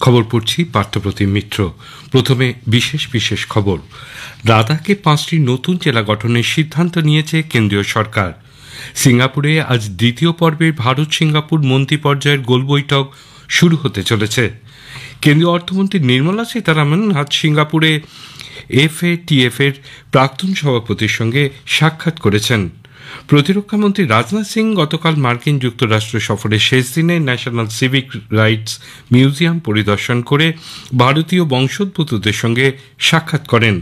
খবর পড়ছি পার্থপ্রতিম মিত্র। প্রথমে বিশেষ বিশেষ খবর। লাদাখে 5টি নতুন জেলা গঠনের সিদ্ধান্ত নিয়েছে কেন্দ্রীয় সরকার। সিঙ্গাপুরে আজ দ্বিতীয় পর্বের ভারত সিঙ্গাপুর মন্ত্রী পর্যায়ের গোল বৈঠক শুরু হতে চলেছে। কেন্দ্রীয় অর্থমন্ত্রী নির্মলা সীতারামন আজ সিঙ্গাপুরে এফএটিএফ এর প্রাক্তন সভাপতির সঙ্গে সাক্ষাৎ করেছেন। প্রতিরক্ষামন্ত্রী রাজনাথ সিং গতকাল মার্কিন যুক্তরাষ্ট্র সফরের শেষ দিনে ন্যাশনাল সিভিক রাইটস মিউজিয়াম পরিদর্শন করে ভারতীয় বংশোদ্ভূতদের সঙ্গে সাক্ষাৎ করেন।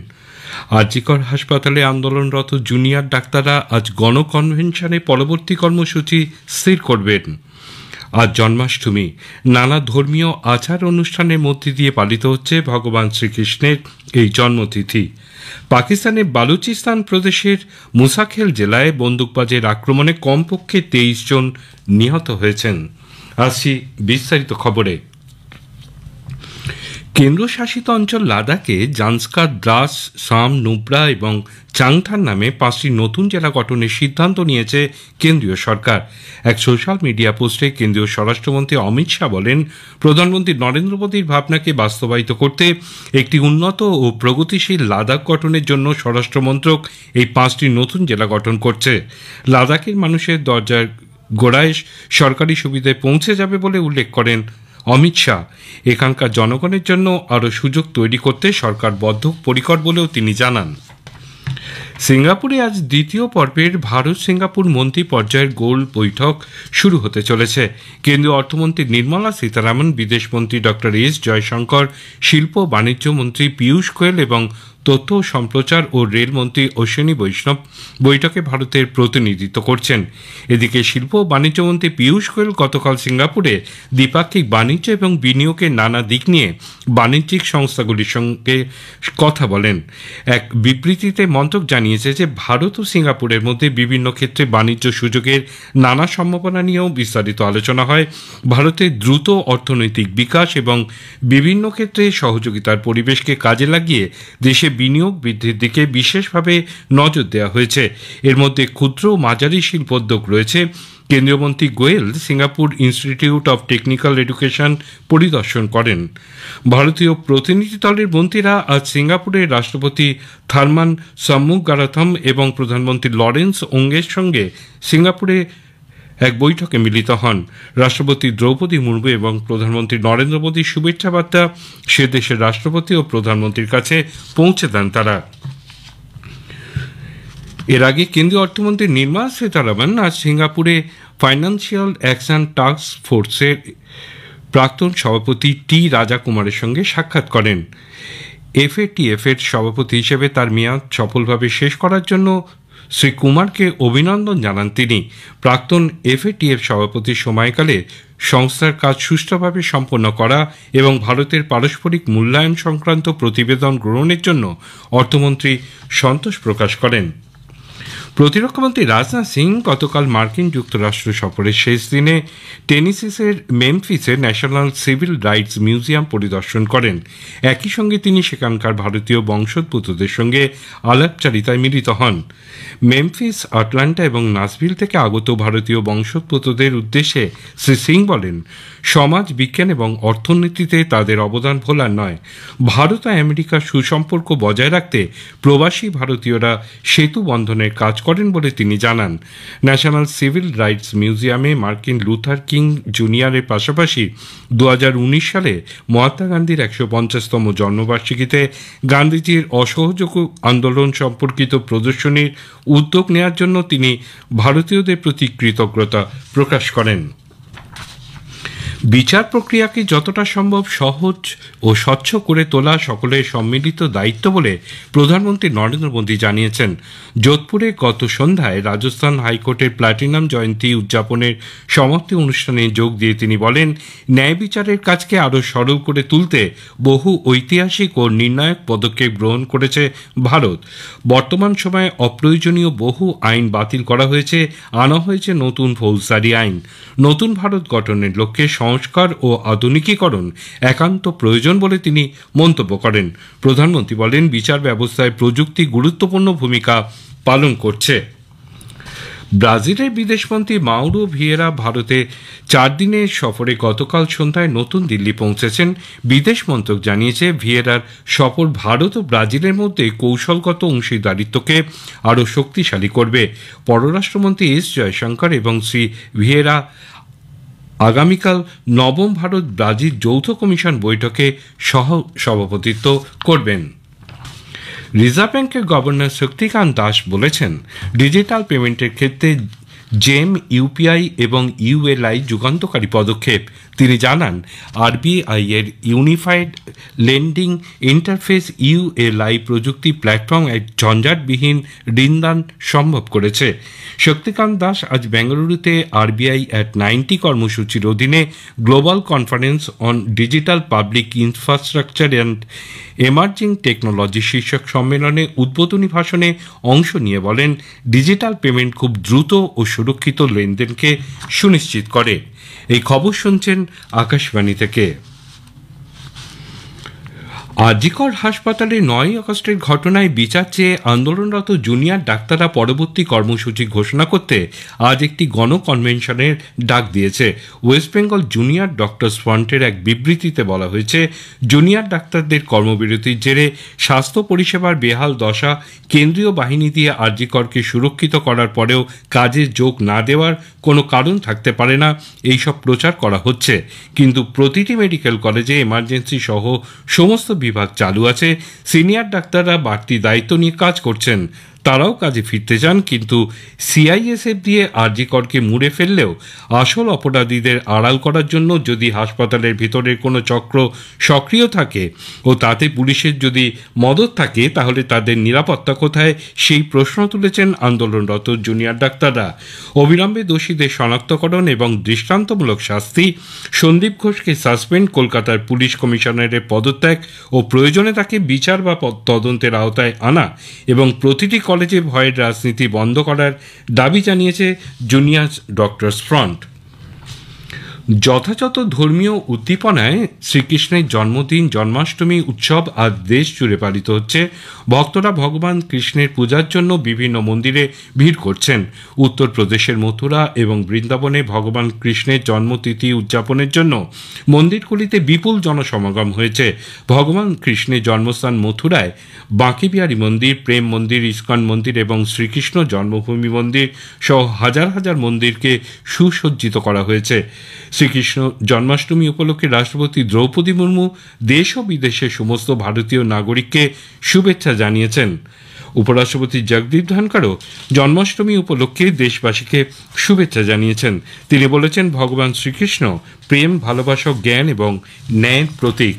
আরজিকর হাসপাতালে আন্দোলনরত জুনিয়র ডাক্তাররা আজ গণকনভেনশনে পরবর্তী কর্মসূচি স্থির করবেন। আজ জন্মাষ্টমী। নানা ধর্মীয় আচার অনুষ্ঠানের মধ্যে দিয়ে পালিত হচ্ছে ভগবান শ্রীকৃষ্ণের এই জন্মতিথি। পাকিস্তানের বালুচিস্তান প্রদেশের মুসাখেল জেলায় বন্দুকবাজের আক্রমণে কমপক্ষে 23 জন নিহত হয়েছেন। আসছি বিস্তারিত খবরে। কেন্দ্রশাসিত অঞ্চল লাদাখে জান্সকার, দ্রাস, সাম, নুব্রা এবং চাংথার নামে 5টি নতুন জেলা গঠনের সিদ্ধান্ত নিয়েছে কেন্দ্রীয় সরকার। এক সোশ্যাল মিডিয়া পোস্টে কেন্দ্রীয় স্বরাষ্ট্রমন্ত্রী অমিত শাহ বলেন, প্রধানমন্ত্রী নরেন্দ্র মোদীর ভাবনাকে বাস্তবায়িত করতে একটি উন্নত ও প্রগতিশীল লাদাখ গঠনের জন্য স্বরাষ্ট্র মন্ত্রক এই 5টি নতুন জেলা গঠন করছে। লাদাখের মানুষের দরজার গোড়ায় সরকারি সুবিধায় পৌঁছে যাবে বলে উল্লেখ করেন অমিত শাহ। এখানকার জনগণের জন্য আরও সুযোগ তৈরি করতে সরকার বদ্ধপরিকর বলেও তিনি জানান। সিঙ্গাপুরে আজ দ্বিতীয় পর্বের ভারত সিঙ্গাপুর মন্ত্রী পর্যায়ের গোল বৈঠক শুরু হতে চলেছে। কেন্দ্রীয় অর্থমন্ত্রী নির্মলা সীতারামন, বিদেশমন্ত্রী ডক্টর এস জয়শঙ্কর, শিল্প বাণিজ্য মন্ত্রী পীয়ূষ গোয়েল এবং তথ্য সম্প্রচার ও রেলমন্ত্রী অশ্বিনী বৈষ্ণব বৈঠকে ভারতের প্রতিনিধিত্ব করছেন। এদিকে শিল্প ও বাণিজ্যমন্ত্রী পীয়ূষ গোয়েল গতকাল সিঙ্গাপুরে দ্বিপাক্ষিক বাণিজ্য এবং বিনিয়োগের নানা দিক নিয়ে বাণিজ্যিক সংস্থাগুলির সঙ্গে কথা বলেন। এক বিবৃতিতে মন্ত্রক জানিয়েছে যে ভারত ও সিঙ্গাপুরের মধ্যে বিভিন্ন ক্ষেত্রে বাণিজ্য সুযোগের নানা সম্ভাবনা নিয়েও বিস্তারিত আলোচনা হয়। ভারতের দ্রুত অর্থনৈতিক বিকাশ এবং বিভিন্ন ক্ষেত্রে সহযোগিতার পরিবেশকে কাজে লাগিয়ে দেশে বিনিয়োগ বৃদ্ধির দিকে বিশেষভাবে নজর দেওয়া হয়েছে। এর মধ্যে ক্ষুদ্র ও মাঝারি শিল্পোদ্যোগ রয়েছে। কেন্দ্রীয় মন্ত্রী Goyal Singapore Institute of Technical Education পরিদর্শন করেন। ভারতীয় প্রতিনিধি দলের মন্ত্রীরা আজ সিঙ্গাপুরের রাষ্ট্রপতি থারমান সাম্মুগারাথম এবং প্রধানমন্ত্রী লরেন্স ওঙ্গের সঙ্গে সিঙ্গাপুরে এক বৈঠকে মিলিত হন। রাষ্ট্রপতি দ্রৌপদী মুর্মু এবং প্রধানমন্ত্রী নরেন্দ্র মোদীর শুভেচ্ছা বার্তা সে দেশের রাষ্ট্রপতি ও প্রধানমন্ত্রীর কাছে পৌঁছে দেন তারা। এর আগে কেন্দ্রীয় অর্থমন্ত্রী নির্মলা সীতারামন আজ সিঙ্গাপুরে ফাইন্যান্সিয়াল অ্যাকশন টাস্ক ফোর্সের প্রাক্তন সভাপতি টি রাজা কুমারের সঙ্গে সাক্ষাৎ করেন। এফএটিএফ এর সভাপতি হিসেবে তার মেয়াদ সফলভাবে শেষ করার জন্য শ্রী কুমারকে অভিনন্দন জানান তিনি। প্রাক্তন এফএটিএফ সভাপতির সময়কালে সংস্থার কাজ সুষ্ঠুভাবে সম্পন্ন করা এবং ভারতের পারস্পরিক মূল্যায়ন সংক্রান্ত প্রতিবেদন গ্রহণের জন্য অর্থমন্ত্রী সন্তোষ প্রকাশ করেন। প্রতিরক্ষামন্ত্রী রাজনাথ সিং গতকাল মার্কিন যুক্তরাষ্ট্র সফরের শেষ দিনে টেনেসির মেমফিসে ন্যাশনাল সিভিল রাইটস মিউজিয়াম পরিদর্শন করেন। একই সঙ্গে তিনি সেখানকার ভারতীয় বংশোদ্ভূতদের সঙ্গে আলাপচারিতায় মিলিত হন। মেমফিস, আটলান্টা এবং নাসভিল থেকে আগত ভারতীয় বংশোদ্ভূতদের উদ্দেশ্যে শ্রী সিং বলেন, সমাজ বিজ্ঞান এবং অর্থনীতিতে তাদের অবদান ভোলার নয়। ভারত ও আমেরিকার সুসম্পর্ক বজায় রাখতে প্রবাসী ভারতীয়রা সেতু বন্ধনের কাজ করেন বলে তিনি জানান। ন্যাশনাল সিভিল রাইটস মিউজিয়ামে মার্কিন লুথার কিং জুনিয়রের পাশাপাশি 2019 সালে মহাত্মা গান্ধীর 150তম জন্মবার্ষিকীতে গান্ধীজির অসহযোগ আন্দোলন সম্পর্কিত প্রদর্শনীর উদ্যোগ নেওয়ার জন্য তিনি ভারতীয়দের প্রতি কৃতজ্ঞতা প্রকাশ করেন। বিচার প্রক্রিয়াকে যতটা সম্ভব সহজ ও স্বচ্ছ করে তোলা সকলের সম্মিলিত দায়িত্ব বলে প্রধানমন্ত্রী নরেন্দ্র মোদী জানিয়েছেন। যোধপুরে গত সন্ধ্যায় রাজস্থান হাইকোর্টের প্ল্যাটিনাম জয়ন্তী উদযাপনের সমাপ্তি অনুষ্ঠানে যোগ দিয়ে তিনি বলেন, ন্যায় বিচারের কাজকে আরও সরল করে তুলতে বহু ঐতিহাসিক ও নির্ণায়ক পদক্ষেপ গ্রহণ করেছে ভারত। বর্তমান সময়ে অপ্রয়োজনীয় বহু আইন বাতিল করা হয়েছে, আনা হয়েছে নতুন ফৌজদারি আইন। নতুন ভারত গঠনের লক্ষ্যে সংস্কার ও আধুনিকীকরণ একান্ত প্রয়োজন বলে তিনি মন্তব্য করেন। প্রধানমন্ত্রী বলেন, বিচার ব্যবস্থায় প্রযুক্তি গুরুত্বপূর্ণ ভূমিকা পালন করছে। ব্রাজিলের বিদেশমন্ত্রী মাউরো ভিয়েরা ভারতে 4 দিনের সফরে গতকাল সন্ধ্যায় নতুন দিল্লি পৌঁছেছেন। বিদেশ মন্ত্রক জানিয়েছে, ভিয়েরার সফর ভারত ও ব্রাজিলের মধ্যে কৌশলগত অংশীদারিত্বকে আরও শক্তিশালী করবে। পররাষ্ট্রমন্ত্রী এস জয়শঙ্কর এবং শ্রী ভিয়েরা আগামীকাল নবম ভারত ব্রাজিল যৌথ কমিশন বৈঠকে সহ সভাপতিত্ব করবেন। রিজার্ভ ব্যাংকের গভর্নর শক্তিকান্ত দাস বলেছেন, ডিজিটাল পেমেন্টের ক্ষেত্রে জেম, ইউপিআই এবং ইউএলআই যুগান্তকারী পদক্ষেপ। তিনি জানান, আরবিআই এর ইউনিফাইড লেন্ডিং ইন্টারফেস ইউএলআই প্রযুক্তি প্ল্যাটফর্ম এক ঝঞ্ঝাটবিহীন ঋণদান সম্ভব করেছে। শক্তিকান্ত দাস আজ বেঙ্গালুরুতে আরবিআই অ্যাট 90 কর্মসূচির অধীনে global conference on digital public infrastructure and emerging technology শীর্ষক সম্মেলনে উদ্বোধনী ভাষণে অংশ নিয়ে বলেন, ডিজিটাল পেমেন্ট খুব দ্রুত ও সুরক্ষিত লেনদেনকে সুনিশ্চিত করে। এই খবর শুনছেন আকাশবাণী থেকে। আজিকর হাসপাতালে 9 আগস্টের ঘটনায় বিচার চেয়ে আন্দোলনরত জুনিয়র ডাক্তাররা পরবর্তী কর্মসূচি ঘোষণা করতে আজ একটি গণকনভেনশনের ডাক দিয়েছে। ওয়েস্ট বেঙ্গল জুনিয়র ডক্টরস ফ্রন্টের এক বিবৃতিতে বলা হয়েছে, জুনিয়র ডাক্তারদের কর্মবিরতির জেরে স্বাস্থ্য পরিষেবার বেহাল দশা, কেন্দ্রীয় বাহিনী দিয়ে আজিকরকে সুরক্ষিত করার পরেও কাজে যোগ না দেওয়ার কোনো কারণ থাকতে পারে না, এইসব প্রচার করা হচ্ছে। কিন্তু প্রতিটি মেডিকেল কলেজে এমার্জেন্সি সহ সমস্ত বিভাগ চালু আছে। সিনিয়র ডাক্তাররা বাড়তি দায়িত্ব নিয়ে কাজ করছেন, তারাও কাজে ফিরতে চান, কিন্তু সিআইএসএফ দিয়ে আরজিকরকে মুড়ে ফেললেও আসল অপরাধীদের আড়াল করার জন্য যদি হাসপাতালের ভিতরের কোনো চক্র সক্রিয় থাকে ও তাতে পুলিশের যদি মদত থাকে, তাহলে তাদের নিরাপত্তা কোথায়, সেই প্রশ্ন তুলেছেন আন্দোলনরত জুনিয়র ডাক্তাররা। অবিলম্বে দোষীদের শনাক্তকরণ এবং দৃষ্টান্তমূলক শাস্তি, সন্দীপ ঘোষকে সাসপেন্ড, কলকাতার পুলিশ কমিশনারের পদত্যাগ ও প্রয়োজনে তাকে বিচার বা তদন্তের আওতায় আনা এবং প্রতিটি কলেজে ভয়ের রাজনীতি বন্ধ করার দাবি জানিয়েছে জুনিয়র ডক্টরস ফ্রন্ট। যথাযথ ধর্মীয় উদ্দীপনায় শ্রীকৃষ্ণের জন্মদিন জন্মাষ্টমী উৎসব আজ দেশ জুড়ে পালিত হচ্ছে। ভক্তরা ভগবান কৃষ্ণের পূজার জন্য বিভিন্ন মন্দিরে ভিড় করছেন। উত্তরপ্রদেশের মথুরা এবং বৃন্দাবনে ভগবান কৃষ্ণের জন্মতিথি উদযাপনের জন্য মন্দিরগুলিতে বিপুল জনসমাগম হয়েছে। ভগবান কৃষ্ণের জন্মস্থান মথুরায় বাঁকি বিহারী মন্দির, প্রেম মন্দির, ইস্কন মন্দির এবং শ্রীকৃষ্ণ জন্মভূমি মন্দির সহ হাজার হাজার মন্দিরকে সুসজ্জিত করা হয়েছে। শ্রীকৃষ্ণ জন্মাষ্টমী উপলক্ষে রাষ্ট্রপতি দ্রৌপদী মুর্মু দেশ ও বিদেশের সমস্ত ভারতীয় নাগরিককে শুভেচ্ছা জানিয়েছেন। উপরাষ্ট্রপতি জগদীপ ধনখড়ও জন্মাষ্টমী উপলক্ষে দেশবাসীকে শুভেচ্ছা জানিয়েছেন। তিনি বলেছেন, ভগবান শ্রীকৃষ্ণ প্রেম, ভালোবাসা, জ্ঞান এবং ন্যায়ের প্রতীক।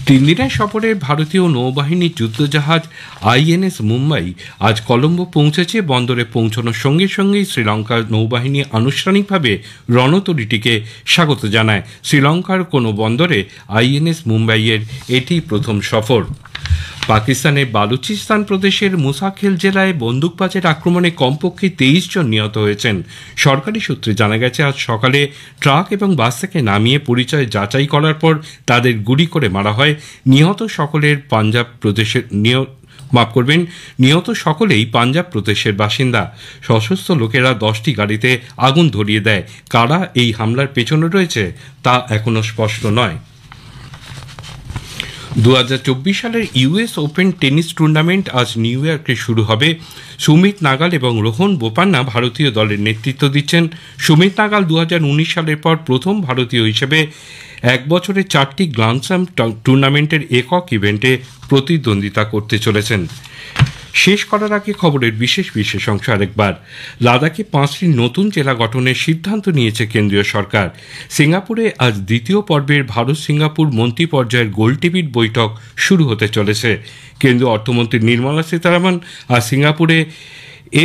3 দিনের সফরে ভারতীয় নৌবাহিনীর যুদ্ধজাহাজ আইএনএস মুম্বাই আজ কলম্বো পৌঁছেছে। বন্দরে পৌঁছানোর সঙ্গে সঙ্গেই শ্রীলঙ্কার নৌবাহিনী আনুষ্ঠানিকভাবে রণতরীটিকে স্বাগত জানায়। শ্রীলঙ্কার কোনো বন্দরে আইএনএস মুম্বাইয়ের এটি প্রথম সফর। পাকিস্তানের বালুচিস্তান প্রদেশের মুসাখেল জেলায় বন্দুকবাজের আক্রমণে কমপক্ষে 23 জন নিহত হয়েছেন। সরকারি সূত্রে জানা গেছে, আজ সকালে ট্রাক এবং বাস থেকে নামিয়ে পরিচয় যাচাই করার পর তাদের গুলি করে মারা হয়। নিহত সকলেই পাঞ্জাব প্রদেশের বাসিন্দা। সশস্ত্র লোকেরা 10টি গাড়িতে আগুন ধরিয়ে দেয়। কারা এই হামলার পেছনে রয়েছে তা এখনো স্পষ্ট নয়। 2024 সালের ইউএস ওপেন টেনিস টুর্নামেন্ট আজ নিউ ইয়র্কে শুরু হবে। সুমিত নাগাল এবং রোহন বোপান্না ভারতীয় দলের নেতৃত্ব দিচ্ছেন। সুমিত নাগাল 2019 সালের পর প্রথম ভারতীয় হিসেবে এক বছরে 4টি গ্র্যান্ড স্ল্যাম টুর্নামেন্টের একক ইভেন্টে প্রতিদ্বন্দ্বিতা করতে চলেছেন। শেষ করার আগে খবরের বিশেষ অংশ আরেকবার। লাদাখে 5টি নতুন জেলা গঠনের সিদ্ধান্ত নিয়েছে কেন্দ্রীয় সরকার। সিঙ্গাপুরে আজ দ্বিতীয় পর্বের ভারত সিঙ্গাপুর মন্ত্রী পর্যায়ের গোলটেবিল বৈঠক শুরু হতে চলেছে। কেন্দ্রীয় অর্থমন্ত্রী নির্মলা সীতারামন আজ সিঙ্গাপুরে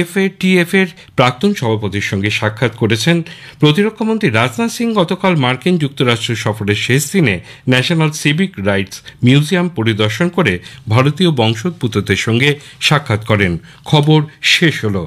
এফএটিএফ এর প্রাক্তন সভাপতির সঙ্গে সাক্ষাৎ করেছেন। প্রতিরক্ষামন্ত্রী রাজনাথ সিং গতকাল মার্কিন যুক্তরাষ্ট্র সফরের শেষ দিনে ন্যাশনাল সিভিক রাইটস মিউজিয়াম পরিদর্শন করে ভারতীয় বংশোদ্ভূতদের সঙ্গে সাক্ষাৎ করেন। খবর শেষ হলো।